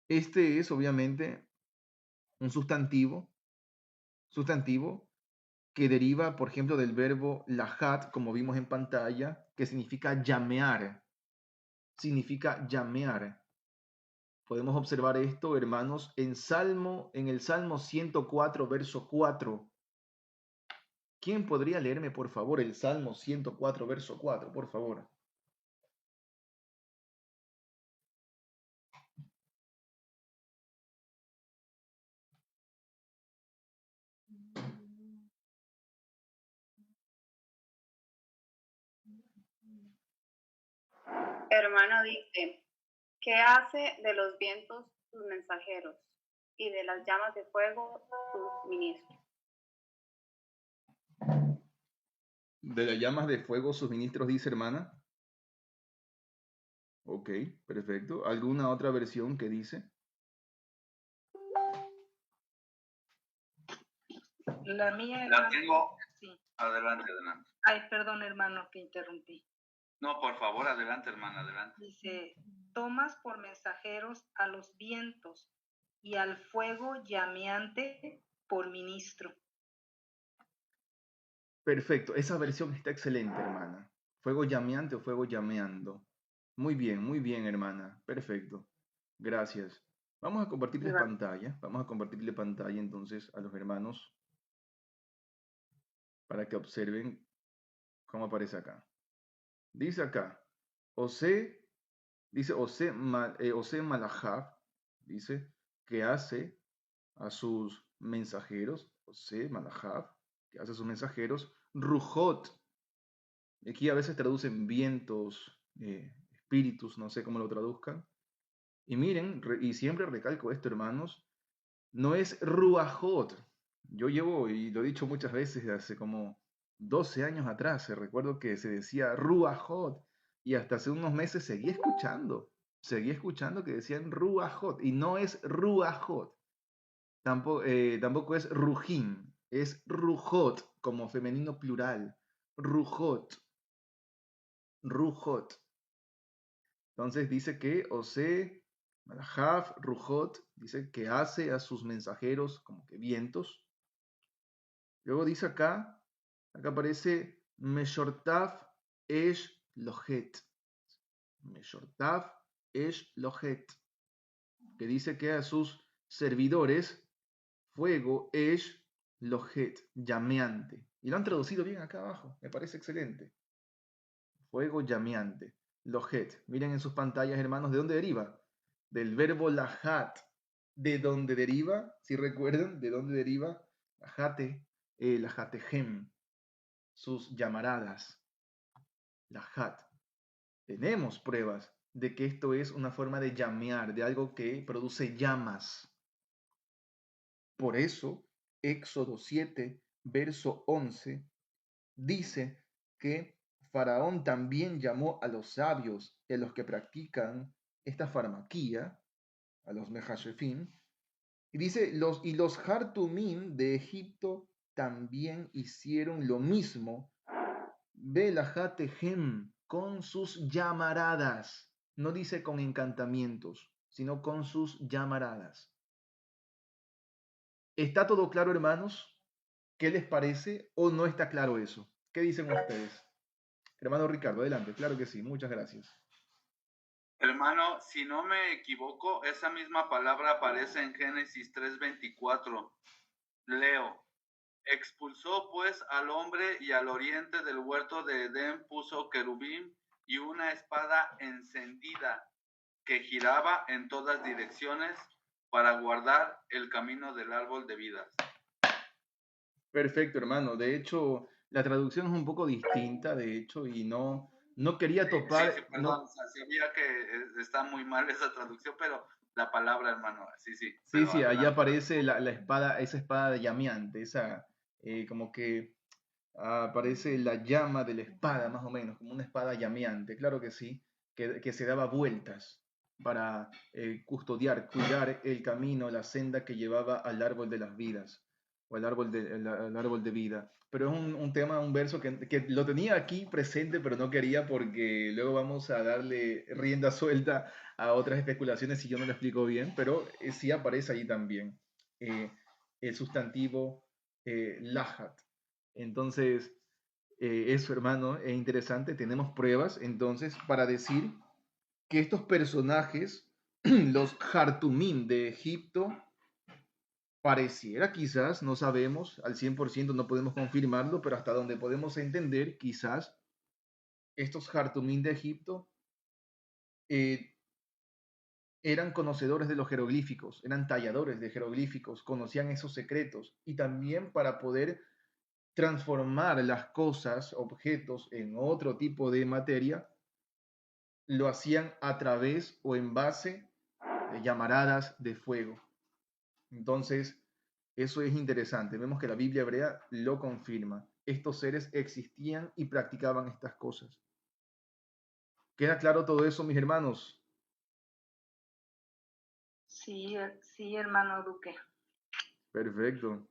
Este es obviamente un sustantivo que deriva, por ejemplo, del verbo lahat, como vimos en pantalla, que significa llamear. Significa llamear. Podemos observar esto, hermanos, en el Salmo 104, verso 4. ¿Quién podría leerme, por favor, el Salmo 104, verso 4, por favor? Hermano dice, ¿qué hace de los vientos sus mensajeros y de las llamas de fuego sus ministros? De las llamas de fuego sus ministros, dice hermana. Ok, perfecto. ¿Alguna otra versión que dice? La mía. La tengo. Sí. Adelante, adelante. Ay, perdón, hermano, que interrumpí. No, por favor, adelante, hermana, adelante. Dice, tomas por mensajeros a los vientos y al fuego llameante por ministro. Perfecto, esa versión está excelente, hermana. Fuego llameante o fuego llameando. Muy bien, hermana. Perfecto. Gracias. Vamos a compartirles pantalla. Vamos a compartirle pantalla entonces a los hermanos para que observen cómo aparece acá. Dice acá, Ose, dice Ose Malahab, dice que hace a sus mensajeros, Ose Malahab, que hace a sus mensajeros, Rujot. Aquí a veces traducen vientos, espíritus, no sé cómo lo traduzcan. Y miren, y siempre recalco esto, hermanos, no es Ruajot. Yo llevo, y lo he dicho muchas veces, hace como 12 años atrás, recuerdo que se decía Ruajot, y hasta hace unos meses seguía escuchando que decían Ruajot, y no es Ruajot, tampoco es Rujim, es Rujot, como femenino plural, Rujot, Rujot. Entonces dice que Ose, Malahaf, Rujot, dice que hace a sus mensajeros como que vientos. Luego dice acá aparece Meshortaf Esh Lohet. Meshortaf Esh Lohet, que dice que a sus servidores fuego Esh Lohet, llameante. Y lo han traducido bien acá abajo, me parece excelente. Fuego llameante. Lohet. Miren en sus pantallas, hermanos, ¿de dónde deriva? Del verbo lahat. ¿De dónde deriva? Si recuerdan, ¿de dónde deriva? Lajate, lajatejem, sus llamaradas. Lahat. Tenemos pruebas de que esto es una forma de llamear, de algo que produce llamas. Por eso, Éxodo 7, verso 11, dice que Faraón también llamó a los sabios y a los que practican esta farmaquía, a los Mejashefim, y dice, los Hartumim de Egipto también hicieron lo mismo, Belajatehem, con sus llamaradas. No dice con encantamientos, sino con sus llamaradas. ¿Está todo claro, hermanos? ¿Qué les parece o no está claro eso? ¿Qué dicen ustedes? Hermano Ricardo, adelante. Claro que sí, muchas gracias. Hermano, si no me equivoco, esa misma palabra aparece en Génesis 3:24. Leo, expulsó pues al hombre y al oriente del huerto de Edén puso querubín y una espada encendida que giraba en todas direcciones para guardar el camino del árbol de vida. Perfecto, hermano. De hecho, la traducción es un poco distinta, de hecho, y no quería topar. Sí, perdón, sabía que está muy mal esa traducción, pero la palabra, hermano, sí. Sí, allá aparece la espada, esa espada llameante, esa, como que aparece la llama de la espada, más o menos, como una espada llameante, claro que sí, que se daba vueltas para cuidar el camino, la senda que llevaba al árbol de las vidas, o al árbol de vida. Pero es un tema, un verso que lo tenía aquí presente, pero no quería porque luego vamos a darle rienda suelta a otras especulaciones si yo no lo explico bien, pero sí aparece ahí también el sustantivo lahat. Entonces, eso, hermano, es interesante. Tenemos pruebas, entonces, para decir que estos personajes, los Hartumim de Egipto, pareciera quizás, no sabemos, al 100% no podemos confirmarlo, pero hasta donde podemos entender, quizás estos Hartumim de Egipto eran conocedores de los jeroglíficos, eran talladores de jeroglíficos, conocían esos secretos y también para poder transformar las cosas, objetos, en otro tipo de materia, lo hacían a través o en base de llamaradas de fuego. Entonces, eso es interesante. Vemos que la Biblia hebrea lo confirma. Estos seres existían y practicaban estas cosas. ¿Queda claro todo eso, mis hermanos? Sí, sí, hermano Duque. Perfecto.